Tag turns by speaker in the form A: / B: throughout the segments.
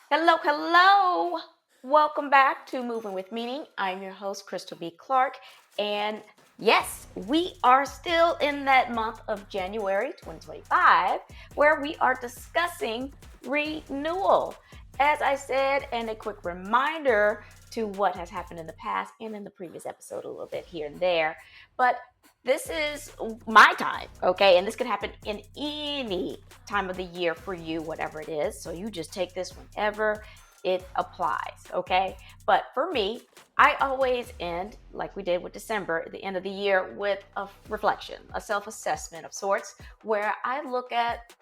A: Hello, hello. Welcome back to Moving with Meaning. I'm your host, Krystal B. Clark. And yes, we are still in that month of January 2025 where we are discussing renewal. As I said, and a quick reminder to what has happened in the past and in the previous episode, a little bit here and there. But this is my time, okay? And this could happen in any time of the year for you, whatever it is. So you just take this whenever it applies, okay? But for me, I always end, like we did with December, at the end of the year, with a reflection, a self assessment of sorts, where I look at,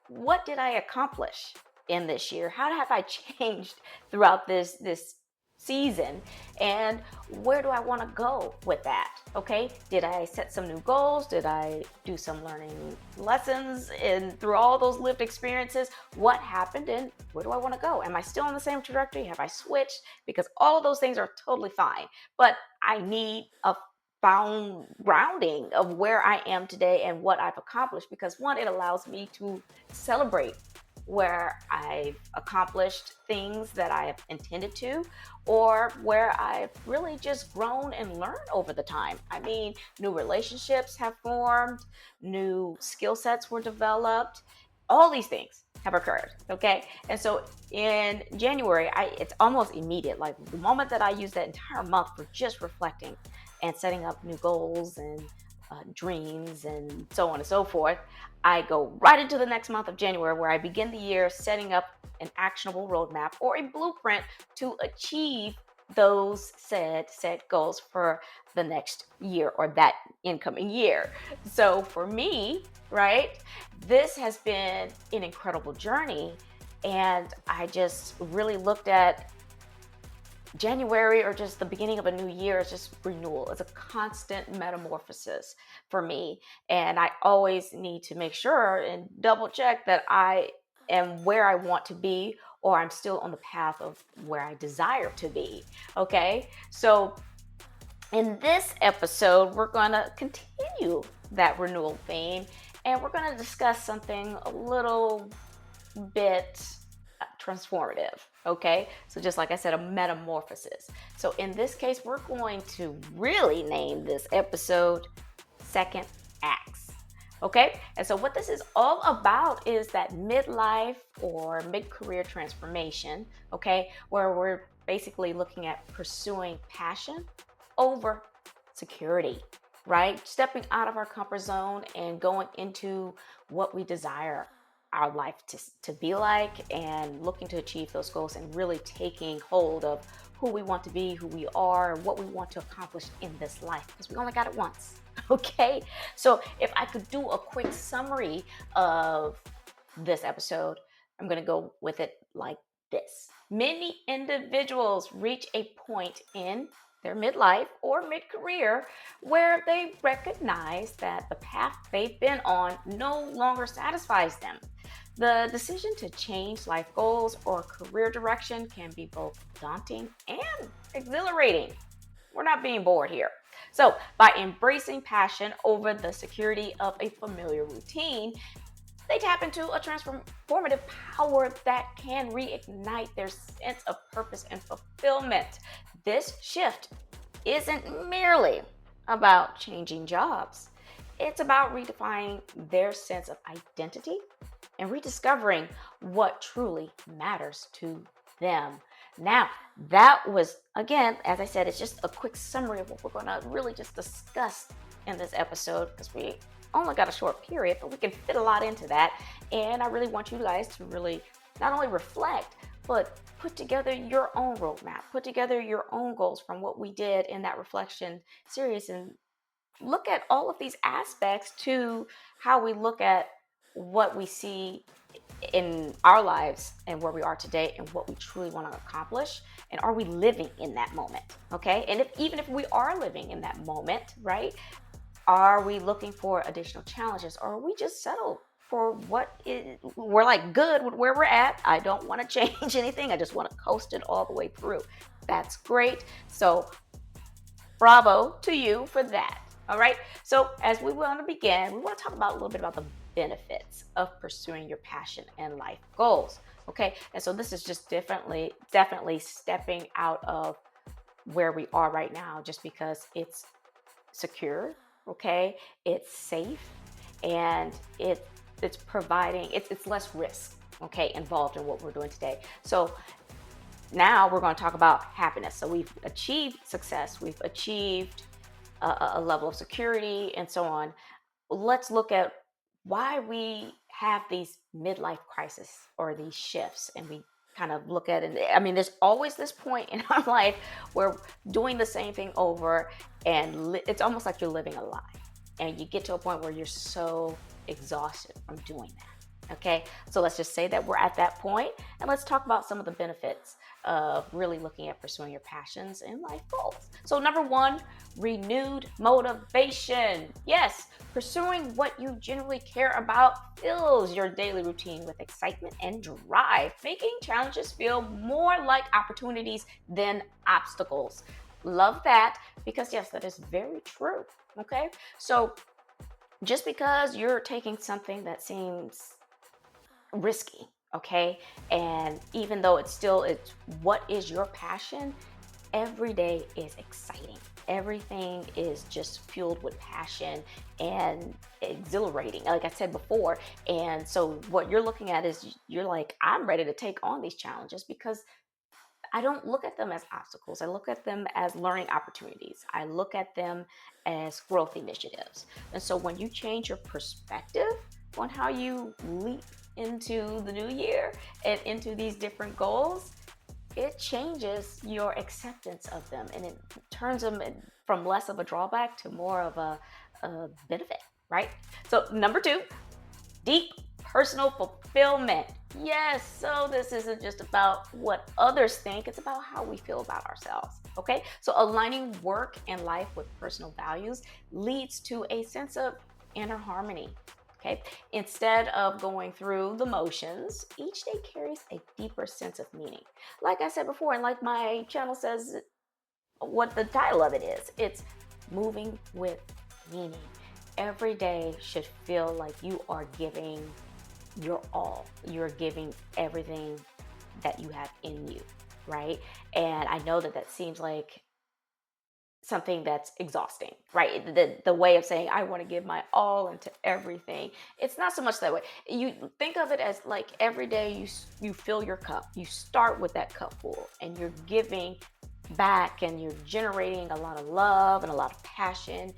A: what did I accomplish in this year? How have I changed throughout this season, and where do I want to go with that? Okay, did I set some new goals? Did I do some learning lessons and through all those lived experiences? What happened, and where do I want to go? Am I still on the same trajectory? Have I switched? Because all of those things are totally fine, but I need a found grounding of where I am today and what I've accomplished, because one, it allows me to celebrate where I've accomplished things that I have intended to, or where I've really just grown and learned over the time. I mean, new relationships have formed, new skill sets were developed, all these things have occurred. Okay. And so in January, it's almost immediate. Like the moment that I use that entire month for just reflecting and setting up new goals and dreams and so on and so forth, I go right into the next month of January, where I begin the year setting up an actionable roadmap or a blueprint to achieve those said goals for the next year or that incoming year. So for me, right, this has been an incredible journey. And I just really looked at January, or just the beginning of a new year, is just renewal. It's a constant metamorphosis for me. And I always need to make sure and double check that I am where I want to be, or I'm still on the path of where I desire to be. Okay. So in this episode, we're going to continue that renewal theme, and we're going to discuss something a little bit transformative. Okay, so just like I said, a metamorphosis. So in this case, we're going to really name this episode Second Acts. Okay, and so what this is all about is that midlife or mid career transformation, okay, where we're basically looking at pursuing passion over security, right? Stepping out of our comfort zone and going into what we desire our life to be like, and looking to achieve those goals, and really taking hold of who we want to be, who we are, and what we want to accomplish in this life, because we only got it once. Okay, so if I could do a quick summary of this episode, I'm going to go with it like this. Many individuals reach a point in their midlife or mid career where they recognize that the path they've been on no longer satisfies them. The decision to change life goals or career direction can be both daunting and exhilarating. We're not being bored here. So, by embracing passion over the security of a familiar routine, they tap into a transformative power that can reignite their sense of purpose and fulfillment. This shift isn't merely about changing jobs, it's about redefining their sense of identity and rediscovering what truly matters to them. Now, that was, again, as I said, it's just a quick summary of what we're going to really just discuss in this episode, because we only got a short period, but we can fit a lot into that. And I really want you guys to really not only reflect, but put together your own roadmap, put together your own goals from what we did in that reflection series, and look at all of these aspects to how we look at what we see in our lives and where we are today and what we truly want to accomplish, and are we living in that moment? Okay, and if even if we are living in that moment, right, are we looking for additional challenges, or are we just settled for we're like good with where we're at? I don't want to change anything, I just want to coast it all the way through. That's great. So bravo to you for that. All right. So as we want to begin, we want to talk about a little bit about the benefits of pursuing your passion and life goals. Okay. And so this is just definitely stepping out of where we are right now just because it's secure, okay? It's safe, and it's providing it's less risk, okay, involved in what we're doing today. So now we're going to talk about happiness. So we've achieved success, we've achieved a level of security, and so on. Let's look at why we have these midlife crises or these shifts, and we kind of look at it. I mean, there's always this point in our life where doing the same thing over, and it's almost like you're living a lie, and you get to a point where you're so exhausted from doing that. Okay, so let's just say that we're at that point, and let's talk about some of the benefits of really looking at pursuing your passions and life goals. So, number one, renewed motivation. Yes, pursuing what you genuinely care about fills your daily routine with excitement and drive, making challenges feel more like opportunities than obstacles. Love that, because, yes, that is very true. Okay, so just because you're taking something that seems risky, okay, and even though it's what is your passion, every day is exciting. Everything is just fueled with passion and exhilarating, like I said before. And so what you're looking at is, you're like, I'm ready to take on these challenges because I don't look at them as obstacles. I look at them as learning opportunities. I look at them as growth initiatives. And so when you change your perspective on how you leap into the new year and into these different goals, it changes your acceptance of them, and it turns them from less of a drawback to more of a benefit, right? So, number two, deep personal fulfillment. Yes, so this isn't just about what others think, it's about how we feel about ourselves. Okay, so aligning work and life with personal values leads to a sense of inner harmony. Okay, instead of going through the motions, each day carries a deeper sense of meaning. Like I said before, and like my channel says, what the title of it is, it's moving with meaning. Every day should feel like you are giving your all. You're giving everything that you have in you, right? And I know that that seems like something that's exhausting, right? The way of saying I want to give my all into everything. It's not so much that way. You think of it as like every day you fill your cup. You start with that cup full, and you're giving back, and you're generating a lot of love and a lot of passion.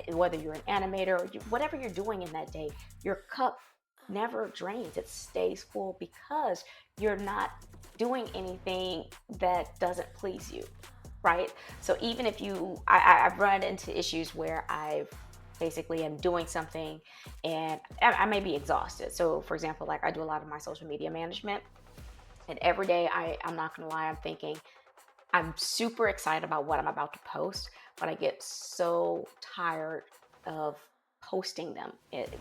A: Whether you're an animator or whatever you're doing in that day, your cup never drains. It stays full because you're not doing anything that doesn't please you, right? So even if I've run into issues where I've basically am doing something, and I may be exhausted. So for example, like I do a lot of my social media management, and every day I'm not gonna lie, I'm thinking, I'm super excited about what I'm about to post, but I get so tired of posting them,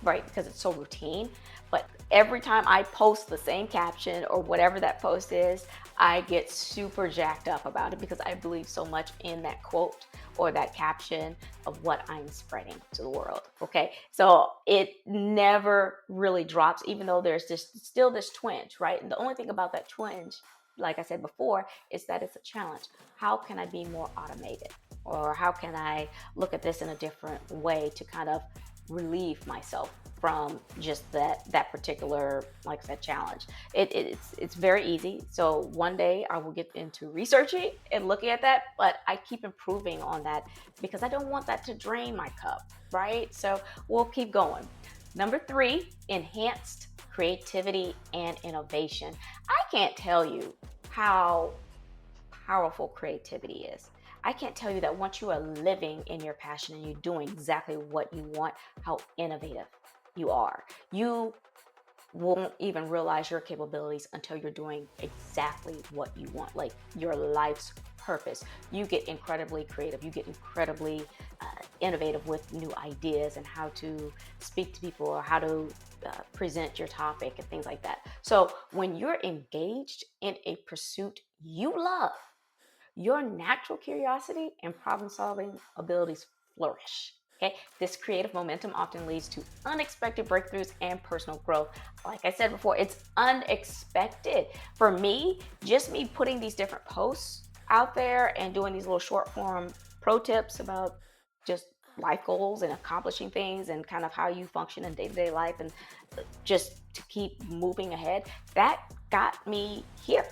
A: right? Because it's so routine. But every time I post the same caption or whatever that post is, I get super jacked up about it because I believe so much in that quote or that caption of what I'm spreading to the world. Okay. So it never really drops, even though there's still this twinge, right? And the only thing about that twinge, like I said before, is that it's a challenge. How can I be more automated? Or how can I look at this in a different way to kind of relieve myself from just that particular, like I said, challenge? It's very easy. So one day I will get into researching and looking at that, but I keep improving on that because I don't want that to drain my cup, right? So we'll keep going. Number three, enhanced creativity and innovation. I can't tell you how powerful creativity is. I can't tell you that once you are living in your passion and you're doing exactly what you want, how innovative you are. You won't even realize your capabilities until you're doing exactly what you want, like your life's purpose. You get incredibly creative, you get incredibly innovative with new ideas and how to speak to people or how to present your topic and things like that. So when you're engaged in a pursuit you love, your natural curiosity and problem solving abilities flourish. Okay, this creative momentum often leads to unexpected breakthroughs and personal growth. Like I said before, it's unexpected. For me, just me putting these different posts out there and doing these little short form pro tips about just life goals and accomplishing things and kind of how you function in day to day life and just to keep moving ahead, that got me here.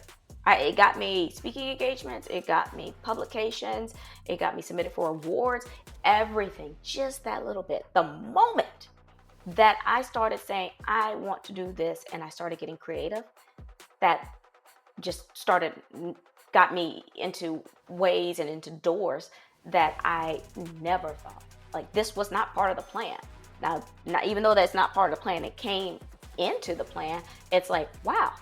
A: It got me speaking engagements, it got me publications, it got me submitted for awards, everything, just that little bit. The moment that I started saying, I want to do this, and I started getting creative, that just started, got me into ways and into doors that I never thought. Like, this was not part of the plan. Now, not, even though that's not part of the plan, it came into the plan. It's like, wow,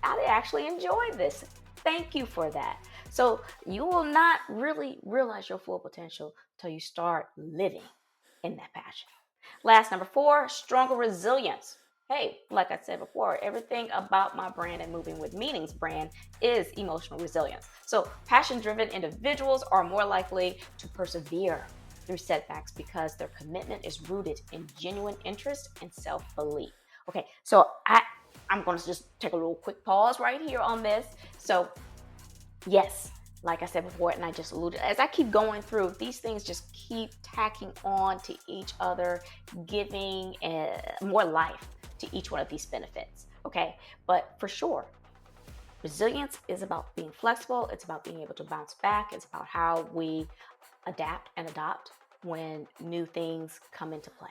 A: I actually enjoyed this. Thank you for that. So you will not really realize your full potential till you start living in that passion. Last, number 4, stronger resilience. Hey, like I said before, everything about my brand and Moving with Meanings brand is emotional resilience. So passion driven individuals are more likely to persevere through setbacks because their commitment is rooted in genuine interest and self belief. Okay, so I'm going to just take a little quick pause right here on this. So, yes, like I said before, and I just alluded, as I keep going through, these things just keep tacking on to each other, giving more life to each one of these benefits. Okay, but for sure, resilience is about being flexible, it's about being able to bounce back, it's about how we adapt and adopt when new things come into play.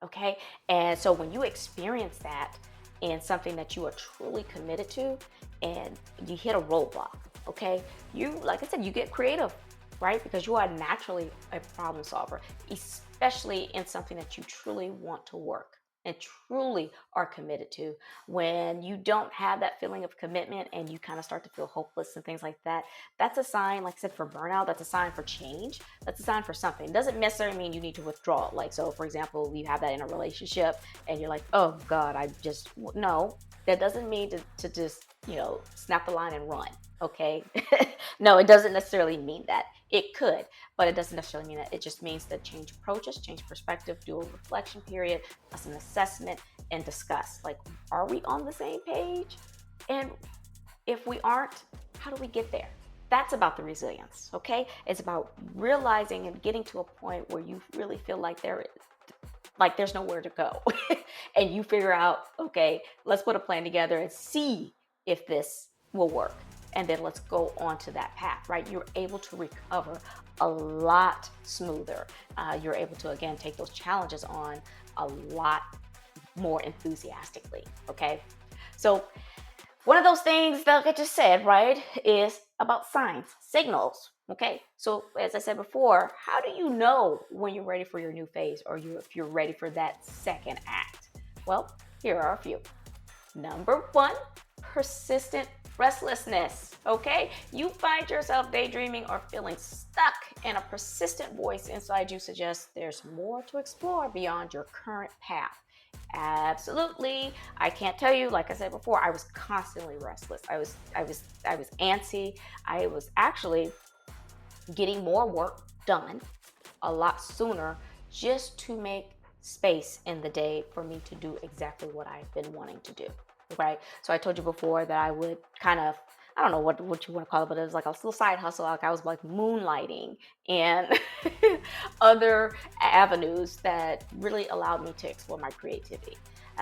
A: Okay, and so when you experience that in something that you are truly committed to and you hit a roadblock, okay, you, like I said, you get creative, right? Because you are naturally a problem solver, especially in something that you truly want to work and truly are committed to. When you don't have that feeling of commitment and you kind of start to feel hopeless and things like that, that's a sign, like I said, for burnout. That's a sign for change. That's a sign for something. It doesn't necessarily mean you need to withdraw. Like, so for example, you have that in a relationship and you're like, oh God, no, that doesn't mean to just, snap the line and run. Okay. No, it doesn't necessarily mean that. It could, but it doesn't necessarily mean that. It just means to change approaches, change perspective, do a reflection period, plus an assessment, and discuss. Like, are we on the same page? And if we aren't, how do we get there? That's about the resilience, okay? It's about realizing and getting to a point where you really feel like there's nowhere to go. And you figure out, okay, let's put a plan together and see if this will work. And then let's go on to that path, right? You're able to recover a lot smoother. You're able to, again, take those challenges on a lot more enthusiastically, okay? So one of those things that I just said, right, is about signs, signals. Okay. So as I said before, how do you know when you're ready for your new phase or if you're ready for that second act? Well, here are a few. Number 1, persistent restlessness. Okay. You find yourself daydreaming or feeling stuck, and a persistent voice inside you suggests there's more to explore beyond your current path. Absolutely. I can't tell you, like I said before, I was constantly restless. I was antsy. I was actually getting more work done a lot sooner just to make space in the day for me to do exactly what I've been wanting to do. Right. So I told you before that I would kind of, I don't know what you want to call it, but it was like a little side hustle. Like I was like moonlighting and other avenues that really allowed me to explore my creativity.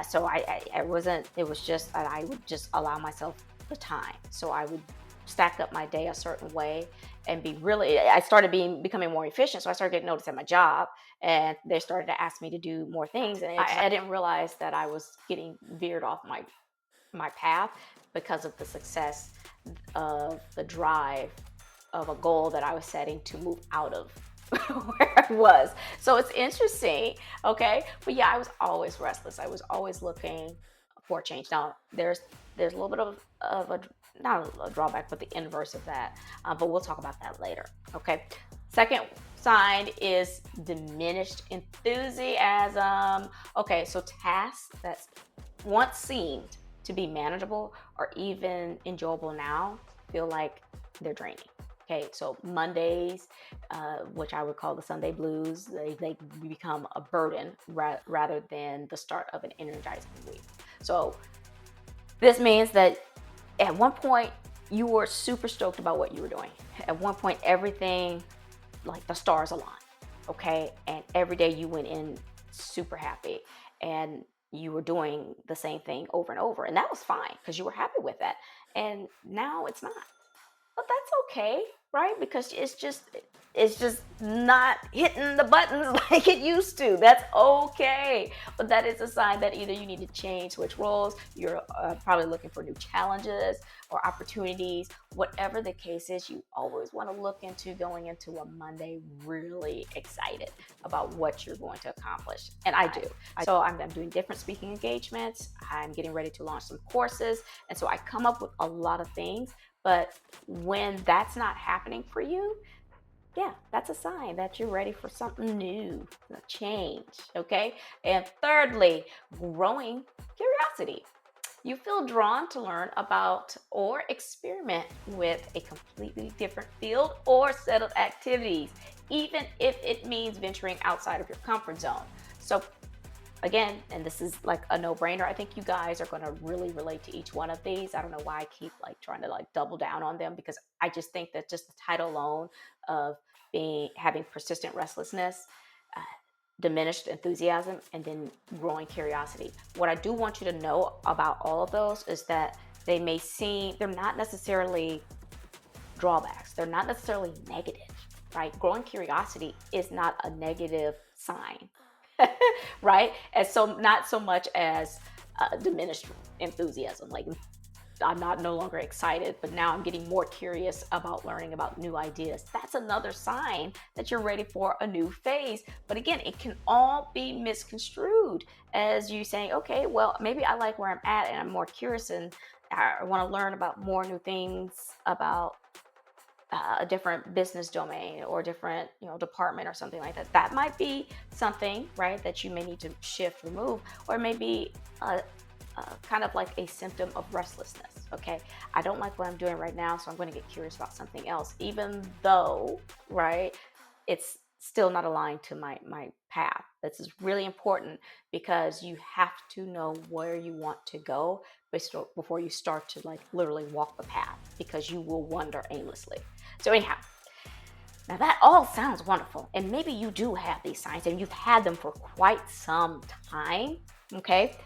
A: So I wasn't, it was just that I would just allow myself the time. So I would stack up my day a certain way and I started becoming more efficient. So I started getting noticed at my job and they started to ask me to do more things. And I didn't realize that I was getting veered off my path because of the success of the drive of a goal that I was setting to move out of where I was. So it's interesting, okay? But yeah, I was always restless. I was always looking for change. Now, there's a little bit of a, not a drawback, but the inverse of that. But we'll talk about that later, okay? Second sign is diminished enthusiasm. Okay, so tasks that once seemed to be manageable or even enjoyable now feel like they're draining. Okay, so Mondays, which I would call the Sunday blues, they become a burden rather than the start of an energizing week. So this means that at one point you were super stoked about what you were doing. At one point, everything, like the stars aligned. Okay, and every day you went in super happy, and you were doing the same thing over and over, and that was fine because you were happy with that. And now it's not, but that's okay, right? Because it's just not hitting the buttons like it used to. That's okay. But that is a sign that either you need to change, switch roles, you're probably looking for new challenges or opportunities. Whatever the case is, you always want to look into going into a Monday really excited about what you're going to accomplish. And I do. So I'm doing different speaking engagements. I'm getting ready to launch some courses. And so I come up with a lot of things. But when that's not happening for you, yeah, that's a sign that you're ready for something new, a change. Okay. And thirdly, growing curiosity. You feel drawn to learn about or experiment with a completely different field or set of activities, even if it means venturing outside of your comfort zone. So again, and this is like a no-brainer, I think you guys are going to really relate to each one of these. I don't know why I keep like trying to like double down on them, because I just think that just the title alone of being having persistent restlessness, uh, diminished enthusiasm, and then growing curiosity. What I do want you to know about all of those is that they're not necessarily drawbacks, they're not necessarily negative, right? Growing curiosity is not a negative sign. Right? And so not so much as diminished enthusiasm. Like I'm not no longer excited, but now I'm getting more curious about learning about new ideas. That's another sign that you're ready for a new phase. But again, it can all be misconstrued as you saying, okay, well, maybe I like where I'm at and I'm more curious and I want to learn about more new things about a different business domain or different department or something like that. That might be something, right, that you may need to shift, remove, or maybe kind of like a symptom of restlessness. Okay, I don't like what I'm doing right now, so I'm going to get curious about something else, even though, right, it's still not aligned to my path. This is really important because you have to know where you want to go before you start to like literally walk the path, because you will wander aimlessly. So anyhow, now that all sounds wonderful, and maybe you do have these signs and you've had them for quite some time. Okay,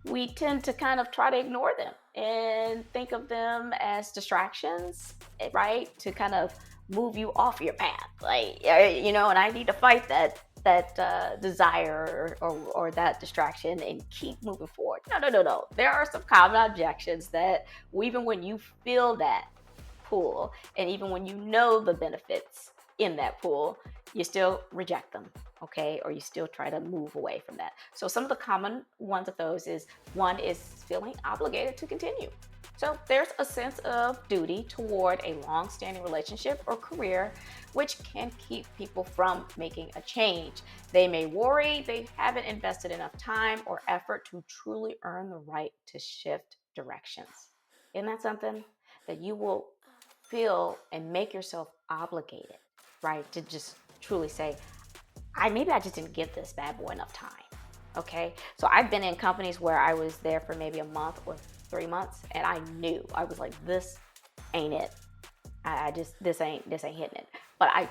A: we tend to kind of try to ignore them and think of them as distractions, right? To kind of move you off your path, like and I need to fight that desire or that distraction and keep moving forward. No, no, no, no. There are some common objections that even when you feel that pool, and even when you know the benefits in that pool, you still reject them, okay? Or you still try to move away from that. So some of the common ones of those is, one is feeling obligated to continue. So there's a sense of duty toward a long-standing relationship or career, which can keep people from making a change. They may worry they haven't invested enough time or effort to truly earn the right to shift directions. Isn't that something that you will feel and make yourself obligated, right? To just truly say, maybe I just didn't give this bad boy enough time. Okay. So I've been in companies where I was there for maybe a month or 3 months, and I knew, I was like, this ain't it. I just this ain't hitting it. But I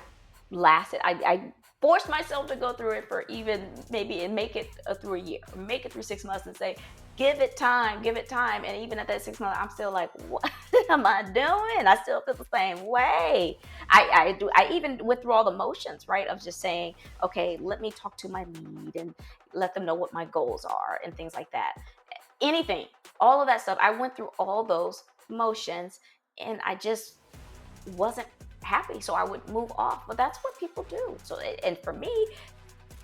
A: lasted. I forced myself to go through it for even maybe and make it through a year, make it through 6 months, and say, give it time, give it time. And even at that 6 months, I'm still like, what am I doing? I still feel the same way. I do. I even went through all the motions, right, of just saying, okay, let me talk to my lead and let them know what my goals are and things like that. Anything, all of that stuff. I went through all those motions, and I just wasn't happy, so I would move off. But that's what people do. So and for me,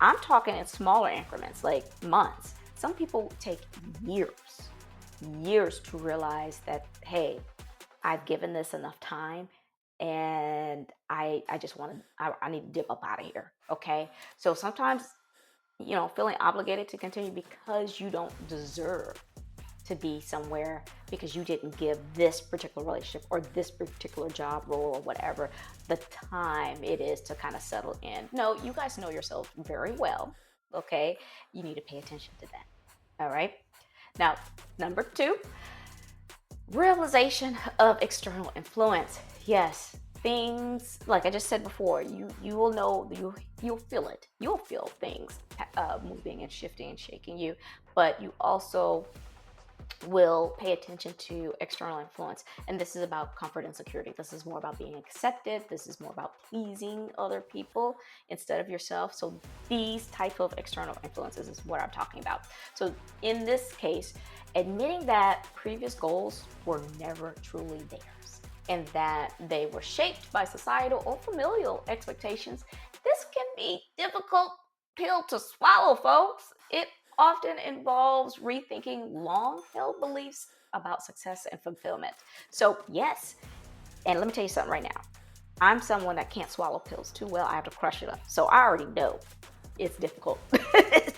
A: I'm talking in smaller increments, like months. Some people take years to realize that, hey, I've given this enough time, and I just want to, I need to dip up out of here. Okay, so sometimes feeling obligated to continue because you don't deserve to be somewhere because you didn't give this particular relationship or this particular job role or whatever the time it is to kind of settle in. No, you guys know yourselves very well. Okay. You need to pay attention to that. All right. Now, number two, realization of external influence. Yes, things like I just said before, you will know, you'll feel it. You'll feel things moving and shifting and shaking you, but you also will pay attention to external influence. And this is about comfort and security. This is more about being accepted. This is more about pleasing other people instead of yourself. So these type of external influences is what I'm talking about. So in this case, admitting that previous goals were never truly theirs and that they were shaped by societal or familial expectations. This can be difficult pill to swallow, folks. It often involves rethinking long held beliefs about success and fulfillment. So, yes, and let me tell you something right now. I'm someone that can't swallow pills too well. I have to crush it up. So, I already know it's difficult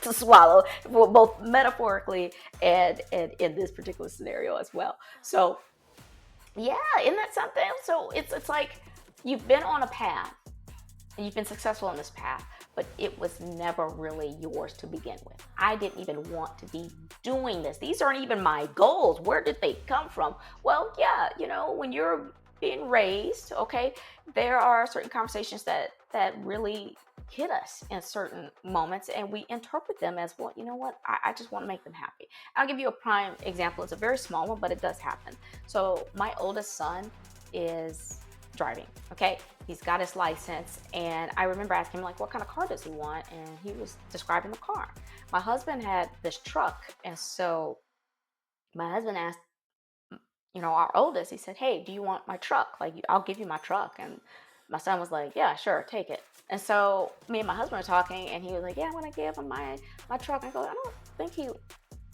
A: to swallow, both metaphorically and in this particular scenario as well. So, yeah, isn't that something? So, it's like you've been on a path and you've been successful on this path, but it was never really yours to begin with. I didn't even want to be doing this. These aren't even my goals. Where did they come from? Well, yeah, when you're being raised, okay, there are certain conversations that really hit us in certain moments, and we interpret them as, well, you know what, I just want to make them happy. I'll give you a prime example. It's a very small one, but it does happen. So my oldest son is driving, okay? He's got his license, and I remember asking him, like, what kind of car does he want? And he was describing the car. My husband had this truck, and so my husband asked, our oldest, he said, hey, do you want my truck? Like, I'll give you my truck. And my son was like, yeah, sure, take it. And so me and my husband were talking, and he was like, yeah, I'm gonna give him my truck. I go, I don't think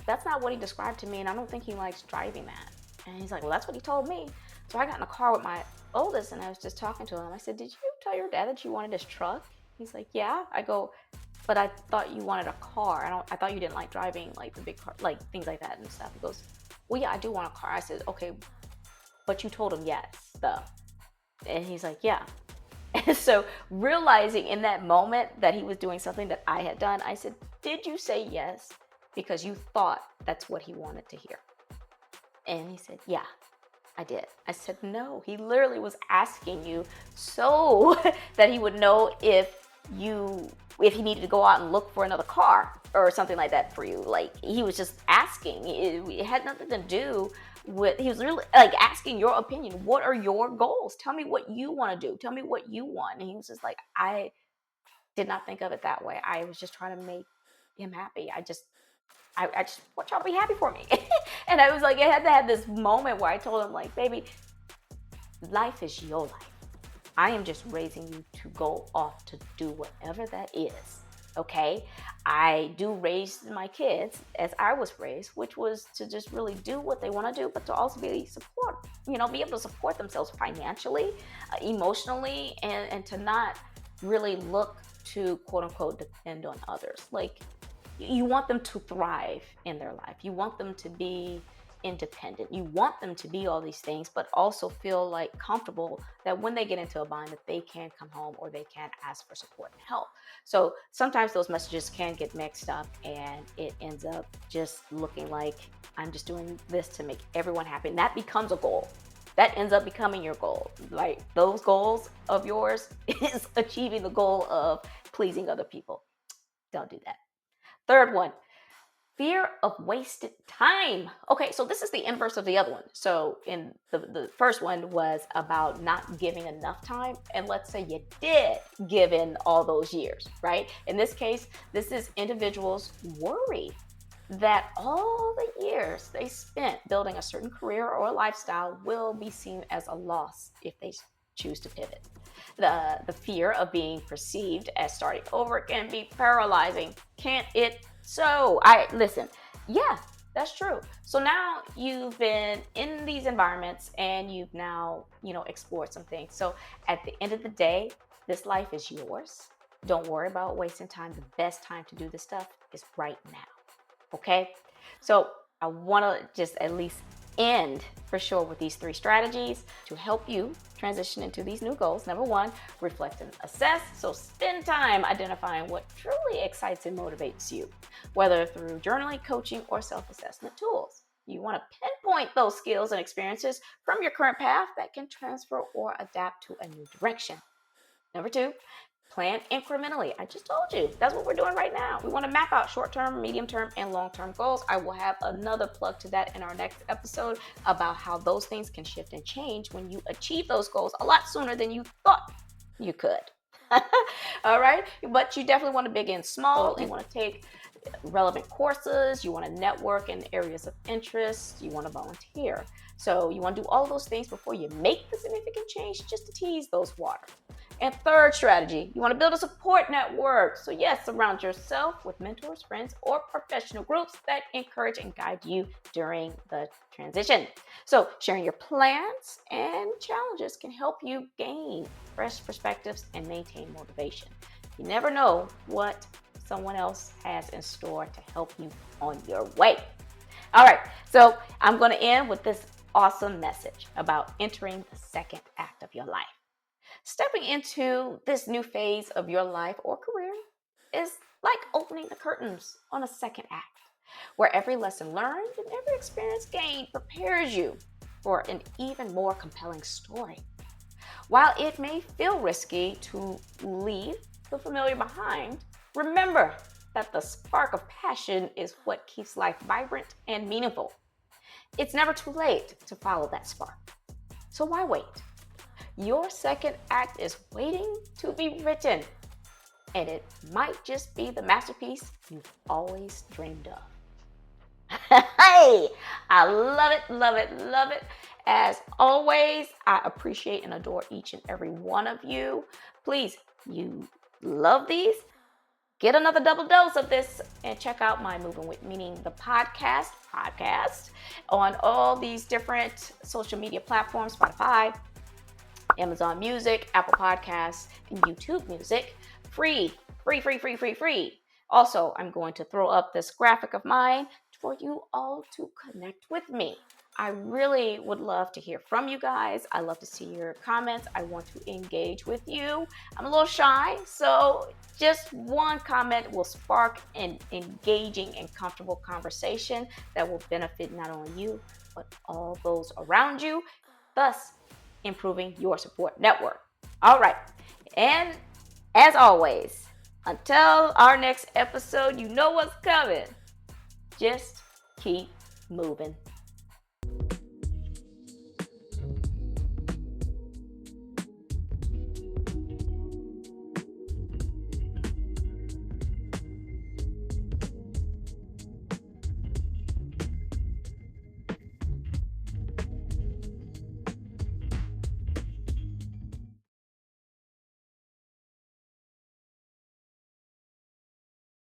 A: that's not what he described to me, and I don't think he likes driving that. And he's like, well, that's what he told me. So I got in the car with my oldest, and I was just talking to him. I said, did you tell your dad that you wanted this truck? He's like, yeah. I go, but I thought you wanted a car. I thought you didn't like driving, like the big car, like things like that and stuff. He goes, well, yeah, I do want a car. I said, okay, but you told him yes, though. And he's like, yeah. And so realizing in that moment that he was doing something that I had done, I said, did you say yes because you thought that's what he wanted to hear? And he said, yeah, I did. I said, no, he literally was asking you so that he would know if he needed to go out and look for another car or something like that for you. Like, he was just asking. It had nothing to do with, he was really like asking your opinion. What are your goals? Tell me what you want to do. Tell me what you want. And he was just like, I did not think of it that way. I was just trying to make him happy. I just want y'all to be happy for me. And I was like, I had to have this moment where I told him, like, baby, life is your life. I am just raising you to go off to do whatever that is. Okay? I do raise my kids as I was raised, which was to just really do what they want to do, but to also be able to support themselves financially, emotionally, and to not really look to quote unquote depend on others. Like, you want them to thrive in their life. You want them to be independent. You want them to be all these things, but also feel like comfortable that when they get into a bind that they can come home or they can ask for support and help. So sometimes those messages can get mixed up and it ends up just looking like I'm just doing this to make everyone happy. And that becomes a goal. That ends up becoming your goal. Like, those goals of yours is achieving the goal of pleasing other people. Don't do that. Third one, fear of wasted time. Okay, so this is the inverse of the other one. So in the first one was about not giving enough time. And let's say you did give in all those years, right? In this case, this is individuals worry that all the years they spent building a certain career or lifestyle will be seen as a loss if they choose to pivot. The fear of being perceived as starting over can be paralyzing, can't it? So listen, yeah, that's true. So now you've been in these environments and you've now, explored some things. So at the end of the day, this life is yours. Don't worry about wasting time. The best time to do this stuff is right now. Okay? So I want to just at least end for sure with these 3 strategies to help you transition into these new goals. Number 1, reflect and assess. So spend time identifying what truly excites and motivates you, whether through journaling, coaching, or self-assessment tools. You want to pinpoint those skills and experiences from your current path that can transfer or adapt to a new direction. Number 2, plan incrementally. I just told you, that's what we're doing right now. We want to map out short-term, medium-term, and long-term goals. I will have another plug to that in our next episode about how those things can shift and change when you achieve those goals a lot sooner than you thought you could. All right, but you definitely want to begin small. You want to take relevant courses, you want to network in areas of interest, you want to volunteer. So you want to do all those things before you make the significant change, just to tease those waters. And third strategy, you want to build a support network. So yes, surround yourself with mentors, friends, or professional groups that encourage and guide you during the transition. So sharing your plans and challenges can help you gain fresh perspectives and maintain motivation. You never know what someone else has in store to help you on your way. All right, so I'm going to end with this awesome message about entering the second act of your life. Stepping into this new phase of your life or career is like opening the curtains on a second act, where every lesson learned and every experience gained prepares you for an even more compelling story. While it may feel risky to leave the familiar behind, remember that the spark of passion is what keeps life vibrant and meaningful. It's never too late to follow that spark. So why wait? Your second act is waiting to be written, and it might just be the masterpiece you've always dreamed of. Hey, I love it, love it, love it. As always, I appreciate and adore each and every one of you. Please, you love these. Get another double dose of this and check out my Moving with Meaning, the podcast on all these different social media platforms, Spotify, Amazon Music, Apple Podcasts, and YouTube Music. Free. Also, I'm going to throw up this graphic of mine for you all to connect with me. I really would love to hear from you guys. I love to see your comments. I want to engage with you. I'm a little shy, so just one comment will spark an engaging and comfortable conversation that will benefit not only you, but all those around you, thus improving your support network. All right. And as always, until our next episode, you know what's coming. Just keep moving.